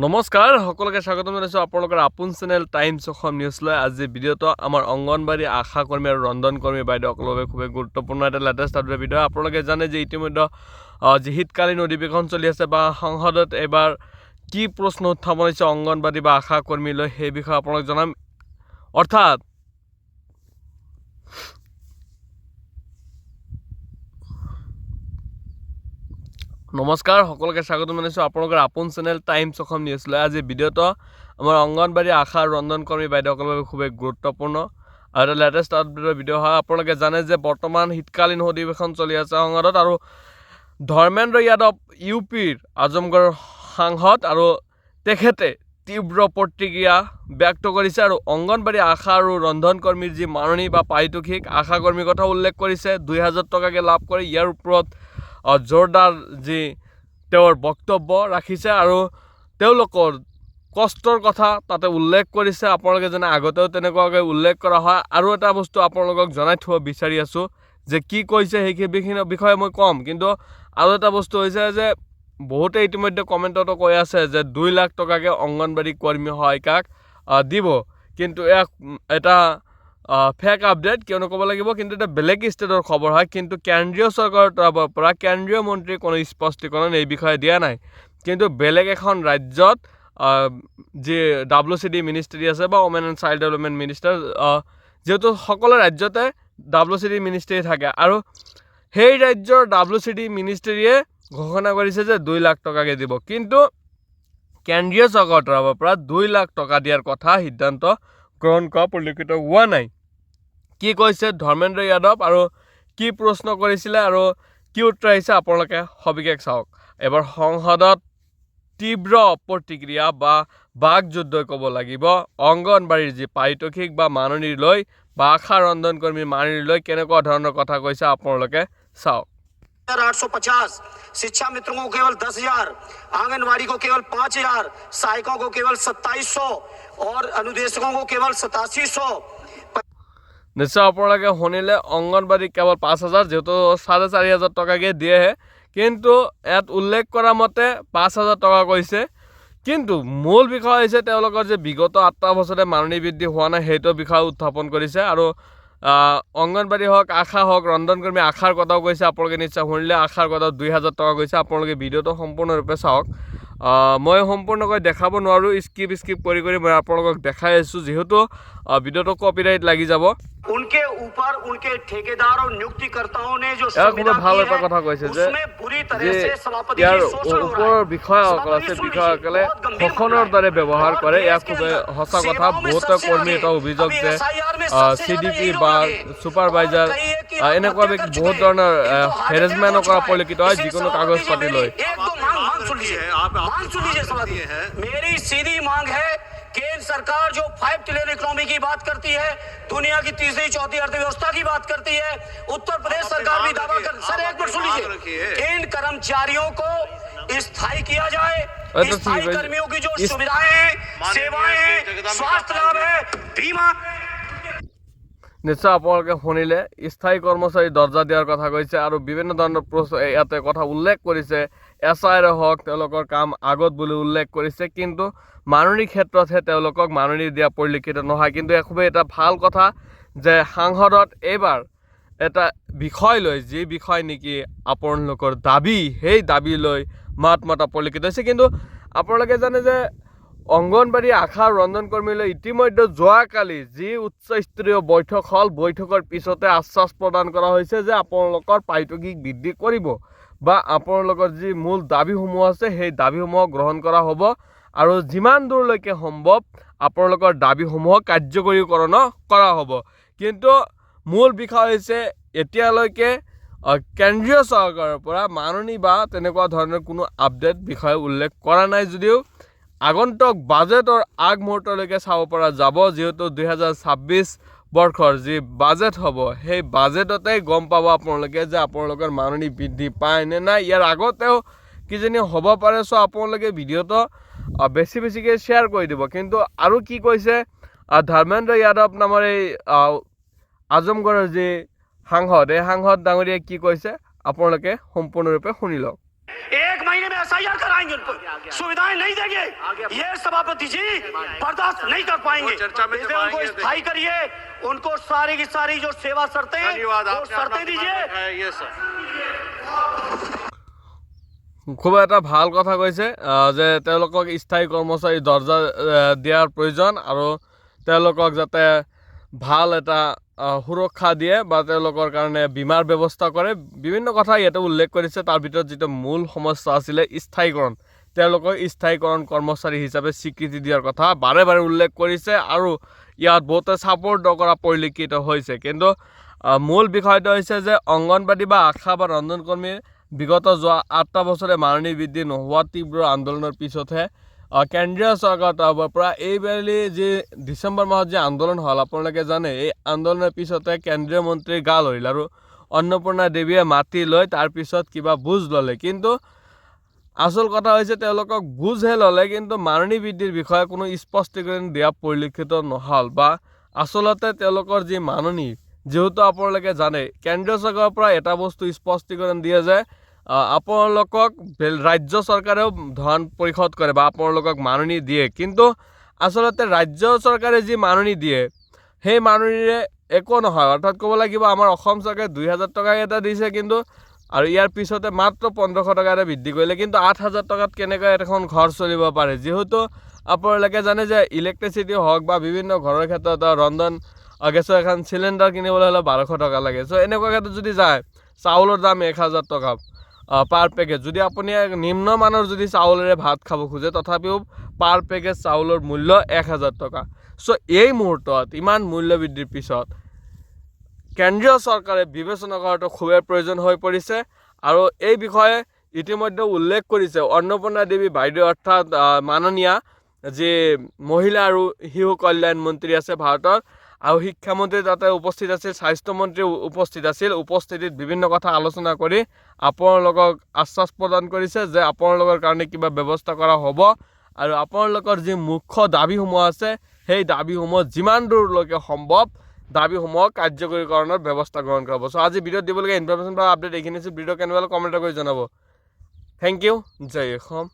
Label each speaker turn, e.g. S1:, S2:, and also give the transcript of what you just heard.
S1: নমস্কাৰ সকলোকে স্বাগতম জনাইছোঁ আপোনালোকৰ আপোন চেনেল টাইমছ অসম নিউজলৈ। আজি ভিডিঅ'টো আমাৰ অংগনবাড়ী আশা কৰ্মী আৰু ৰন্ধন কৰ্মী বাইদেউসকলৰ বাবে খুবেই গুৰুত্বপূৰ্ণ এটা লেটেষ্ট আপডেট ভিডিঅ'। আপোনালোকে জানে যে ইতিমধ্যে যি শীতকালীন অধিৱেশন চলি আছে বা সংসদত এইবাৰ কি প্ৰশ্ন উত্থাপন হৈছে অংগনবাড়ী বা আশা কৰ্মীলৈ সেই বিষয়ে আপোনালোক জনাম। অৰ্থাৎ নমস্কাৰ সকলোকে স্বাগতম জনাইছোঁ আপোনালোকৰ আপোন চেনেল টাইমছ অসম নিউজলৈ। আজি ভিডিঅ'টো আমাৰ অংগনবাড়ী আশা আৰু ৰন্ধন কৰ্মী বাইদেউসকলৰ বাবে খুবেই গুৰুত্বপূৰ্ণ আৰু এটা লেটেষ্ট আপডেটৰ ভিডিঅ' হয়। আপোনালোকে জানে যে বৰ্তমান শীতকালীন অধিৱেশন চলি আছে সংসদত আৰু ধৰ্মেন্দ্ৰ যাদৱ ইউপিৰ আজমগড়ৰ সাংসদ আৰু তেখেতে তীব্ৰ প্ৰতিক্ৰিয়া ব্যক্ত কৰিছে আৰু অংগনবাড়ী আশা আৰু ৰন্ধন কৰ্মীৰ যি মাননি বা পাৰিতোষিক আশা কৰ্মীৰ কথা উল্লেখ কৰিছে 2000 টকাকৈ লাভ কৰে। ইয়াৰ ওপৰত জোৰদাৰ যি তেওঁৰ বক্তব্য ৰাখিছে আৰু তেওঁলোকৰ কষ্টৰ কথা তাতে উল্লেখ কৰিছে। আপোনালোকে যেনে আগতেও তেনেকুৱাকৈ উল্লেখ কৰা হয়। আৰু এটা বস্তু আপোনালোকক জনাই থ'ব বিচাৰি আছোঁ যে কি কৈছে সেইখিনি বিষয়ে মই ক'ম, কিন্তু আৰু এটা বস্তু হৈছে যে বহুতে ইতিমধ্যে কমেণ্টতো কৈ আছে যে 2 লাখ টকাকৈ অংগনবাড়ী কৰ্মী সহায়িকাক দিব, কিন্তু এটা ফেক আপডেট কিয়নো ক'ব লাগিব, কিন্তু এটা বেলেগ ষ্টেটৰ খবৰ হয়। কিন্তু কেন্দ্ৰীয় চৰকাৰৰ তৰফৰ পৰা কেন্দ্ৰীয় মন্ত্ৰীয়ে কোনো স্পষ্টীকৰণ এই বিষয়ে দিয়া নাই। কিন্তু বেলেগ এখন ৰাজ্যত যি WCD মিনিষ্ট্ৰী আছে বা women and child development minister, যিহেতু সকলো ৰাজ্যতে WCD মিনিষ্ট্ৰী থাকে আৰু সেই ৰাজ্যৰ WCD মিনিষ্ট্ৰীয়ে ঘোষণা কৰিছে যে 2 লাখ টকাকৈ দিব, কিন্তু কেন্দ্ৰীয় চৰকাৰৰ তৰফৰ পৰা 2 লাখ টকা দিয়াৰ কথা সিদ্ধান্ত গ্ৰহণ কৰা পৰিলক্ষিত হোৱা নাই। কি কৈছে ধৰ্মেন্দ্ৰ যাদৱ আৰু কি প্ৰশ্ন কৰিছিলে আৰু কি উত্তৰ আহিছে আপোনালোকে সবিশেষ চাওক। এবাৰ সংসদত তীব্ৰ প্ৰতিক্ৰিয়া বা বাকযুদ্ধই ক'ব লাগিব অংগনবাড়ীৰ যি পাৰিতোষিক বা মাননি লৈ বা আশা ৰন্ধন কৰ্মীৰ মাননি লৈ কেনেকুৱা ধৰণৰ কথা কৈছে আপোনালোকে চাওক।
S2: 850, शिक्षा मित्रों को केवल 10,000, आंगनवाड़ी को केवल 5,000, सहायकों को केवल 2700 और अनुदेशकों को केवल 8700।
S1: নিশ্চয় আপোনালোকে শুনিলে অংগনবাড়ী কেৱল 5,000, যেহেতু 4,500 টকাকৈ দিয়েহে, কিন্তু ইয়াত উল্লেখ কৰা মতে 5,000 টকা কৈছে। কিন্তু মূল বিষয় হৈছে তেওঁলোকৰ যে বিগত 8টা বছৰে মাননি বৃদ্ধি হোৱা নাই সেইটো বিষয় উত্থাপন কৰিছে আৰু অংগনবাড়ী হওক আশা হওক ৰন্ধন কৰ্মী আশাৰ কথাও কৈছে। আপোনালোকে নিশ্চয় শুনিলে আশাৰ কথা 2,000 টকা কৈছে। আপোনালোকে ভিডিঅ'টো সম্পূৰ্ণৰূপে চাওক। মই সম্পূৰ্ণকৈ দেখাব নোৱাৰোঁ, স্কিপ কৰি মই আপোনালোকক দেখাই আছোঁ, যিহেতু ভিডিঅ'টো কপিৰাইট লাগি যাব।
S2: उनके ऊपर उनके ठेकेदार और नियुक्तिकर्ताओं ने जो
S1: ভাল এটা কথা কৈছে যে ইয়াৰ ওপৰৰ বিষয়াসকল আছে, বিষয়াসকলে শোষণৰ দৰে ব্যৱহাৰ কৰে। ইয়াক খুবেই সঁচা কথা। বহুতো কৰ্মী এটা অভিযোগ যে CDP বা ছুপাৰভাইজাৰ এনেকুৱা বহুত ধৰণৰ হেৰেছমেণ্ট কৰা পৰিলক্ষিত হয় যিকোনো কাগজ পাতি লৈ।
S2: मेरी सीधी मांग है, केंद्र सरकार जो 5 ट्रिलियन इकोनॉमी की बात करती है, दुनिया की तीसरी चौथी अर्थव्यवस्था की बात करती है, उत्तर प्रदेश सरकार भी दावा कर। सर एक मिनट सुन लीजिए, इन कर्मचारियों को स्थायी किया जाए। स्थायी कर्मियों की जो सुविधाएं हैं, सेवाएं हैं, स्वास्थ्य लाभ है, बीमा।
S1: নিশ্চয় আপোনালোকে শুনিলে স্থায়ী কৰ্মচাৰী দৰ্জা দিয়াৰ কথা কৈছে আৰু বিভিন্ন ধৰণৰ ইয়াতে কথা উল্লেখ কৰিছে। SIৰ হওক তেওঁলোকৰ কাম আগত বুলি উল্লেখ কৰিছে, কিন্তু মাননিৰ ক্ষেত্ৰতহে তেওঁলোকক মাননি দিয়া পৰিলক্ষিত নহয়। কিন্তু খুবেই এটা ভাল কথা যে সাংসদত এইবাৰ এটা বিষয় লৈ, যি বিষয় নেকি আপোনালোকৰ দাবী, সেই দাবী লৈ মাত মতা পৰিলক্ষিত হৈছে। কিন্তু আপোনালোকে জানে যে অংগনবাড়ী আশা ৰন্ধন কৰ্মীলৈ ইতিমধ্যে যোৱাকালি যি উচ্চস্তৰীয় বৈঠক হ'ল, বৈঠকৰ পিছতে আশ্বাস প্ৰদান কৰা হৈছে যে আপোনালোকৰ পাৰিতোষিক বৃদ্ধি কৰিব বা আপোনালোকৰ যি মূল দাবীসমূহ আছে সেই দাবীসমূহ গ্ৰহণ কৰা হ'ব আৰু যিমান দূৰলৈকে সম্ভৱ আপোনালোকৰ দাবীসমূহ কাৰ্যকৰীকৰণ কৰা হ'ব। কিন্তু মূল বিষয় হৈছে এতিয়ালৈকে কেন্দ্ৰীয় চৰকাৰৰ পৰা মাননি বা তেনেকুৱা ধৰণৰ কোনো আপডেট বিষয়ে উল্লেখ কৰা নাই, যদিও আগন্তুক বাজেটৰ আগমুহূৰ্তলৈকে চাব পৰা যাব। যিহেতু 2026 বৰ্ষৰ যি বাজেট হ'ব সেই বাজেটতে গম পাব আপোনালোকে যে আপোনালোকৰ মাননি বৃদ্ধি পায় নে নাই। ইয়াৰ আগতেও কিজানি হ'ব পাৰে। চ' আপোনালোকে ভিডিঅ'টো বেছিকৈ শ্বেয়াৰ কৰি দিব। কিন্তু আৰু কি কৈছে ধৰ্মেন্দ্ৰ যাদৱ নামৰ এই আজমগড়ৰ যি সাংসদ, এই সাংসদ ডাঙৰীয়াই কি কৈছে আপোনালোকে সম্পূৰ্ণৰূপে শুনি লওক।
S2: 1 महीने में SIR कराएंगे, उन पर सुविधाएं नहीं देंगे। ये सभापति जी बर्दाश्त नहीं कर पाएंगे। इसलिए उनको स्थायी करिए, उनको सारी की सारी जो सेवा शर्तें हैं वो शर्तें दीजिए।
S1: খুব এটা ভাল কথা কৈছে যে তেওঁলোকক স্থায়ী কৰ্মচাৰী দৰ্জা দিয়াৰ প্ৰয়োজন আৰু তেওঁলোকক যাতে ভাল এটা সুৰক্ষা দিয়ে বা তেওঁলোকৰ কাৰণে বীমাৰ ব্যৱস্থা কৰে। বিভিন্ন কথা ইয়াতে উল্লেখ কৰিছে। তাৰ ভিতৰত যিটো মূল সমস্যা আছিলে স্থায়ীকৰণ, তেওঁলোকক স্থায়ীকৰণ কৰ্মচাৰী হিচাপে স্বীকৃতি দিয়াৰ কথা বাৰে বাৰে উল্লেখ কৰিছে আৰু ইয়াত বহুতে ছাপোৰ্ট কৰা পৰিলক্ষিত হৈছে। কিন্তু মূল বিষয়টো হৈছে যে অংগনবাড়ী বা আশা বা ৰন্ধনকৰ্মীৰ বিগত যোৱা 8টা বছৰে মাননি বৃদ্ধি নোহোৱা তীব্ৰ আন্দোলনৰ পিছতহে কেন্দ্ৰীয় চৰকাৰৰ তৰফৰ পৰা এইবেলি যি ডিচেম্বৰ মাহত যে আন্দোলন হ'ল, আপোনালোকে জানে এই আন্দোলনৰ পিছতে কেন্দ্ৰীয় মন্ত্ৰীৰ গা লৰিল আৰু অন্নপূৰ্ণা দেৱীয়ে মাতি লৈ তাৰপিছত কিবা বুজ ল'লে। কিন্তু আচল কথা হৈছে তেওঁলোকক বুজহে ল'লে, কিন্তু মাননি বৃদ্ধিৰ বিষয়ে কোনো স্পষ্টীকৰণ দিয়া পৰিলক্ষিত নহ'ল বা আচলতে তেওঁলোকৰ যি মাননি, যেহেতু আপোনালোকে জানে কেন্দ্ৰীয় চৰকাৰৰ পৰা এটা বস্তু স্পষ্টীকৰণ দিয়ে যে আপোনালোকক ৰাজ্য চৰকাৰেও ধন পৰিশোধ কৰে বা আপোনালোকক মাননি দিয়ে। কিন্তু আচলতে ৰাজ্য চৰকাৰে যি মাননি দিয়ে সেই মাননিৰে একো নহয়। অৰ্থাৎ ক'ব লাগিব আমাৰ অসম চৰকাৰে 2000 টকা এটা দিছে, কিন্তু আৰু ইয়াৰ পিছতে মাত্ৰ 1500 টকা এটা বৃদ্ধি কৰিলে। কিন্তু 8000 টকাত কেনেকৈ এখন ঘৰ চলিব পাৰে? যিহেতু আপোনালোকে জানে যে ইলেক্ট্ৰিচিটি হওক বা বিভিন্ন ঘৰৰ ক্ষেত্ৰত ৰন্ধন গেছৰ এখন চিলিণ্ডাৰ কিনিবলৈ হ'লে 1200 টকা লাগে। চ' এনেকুৱা ক্ষেত্ৰত যদি যায় চাউলৰ দাম 1000 টকা পাৰ পেকেজ। যদি আপুনি নিম্নমানৰ যদি চাউলেৰে ভাত খাব খোজে তথাপিও পাৰ পেকেজ চাউলৰ মূল্য 1000 টকা। চ' এই মুহূৰ্তত ইমান মূল্য বৃদ্ধিৰ পিছত কেন্দ্ৰীয় চৰকাৰে বিবেচনা কৰাটো খুবেই প্ৰয়োজন হৈ পৰিছে আৰু এই বিষয়ে ইতিমধ্যে উল্লেখ কৰিছে অন্নপূৰ্ণা দেৱী বাইদেউ, অৰ্থাৎ মাননীয়া যি মহিলা আৰু শিশু কল্যাণ মন্ত্ৰী আছে ভাৰতৰ, আৰু শিক্ষামন্ত্ৰী তাতে উপস্থিত আছিল, স্বাস্থ্যমন্ত্ৰী উপস্থিত আছিল। উপস্থিতিত বিভিন্ন কথা আলোচনা কৰি আপোনালোকক আশ্বাস প্ৰদান কৰিছে যে আপোনালোকৰ কাৰণে কিবা ব্যৱস্থা কৰা হ'ব আৰু আপোনালোকৰ যি মুখ্য দাবীসমূহ আছে সেই দাবীসমূহ যিমান দূৰলৈকে সম্ভৱ দাবীসমূহ কাৰ্যকৰীকৰণৰ ব্যৱস্থা গ্ৰহণ কৰা হ'ব। চ' আজি ভিডিঅ'ত দিবলগীয়া ইনফৰমেশ্যন বা আপডেট এইখিনি আছিল। ভিডিঅ' কেনেকুৱা কমেণ্ট কৰি জনাব। Thank you. জয় অসম।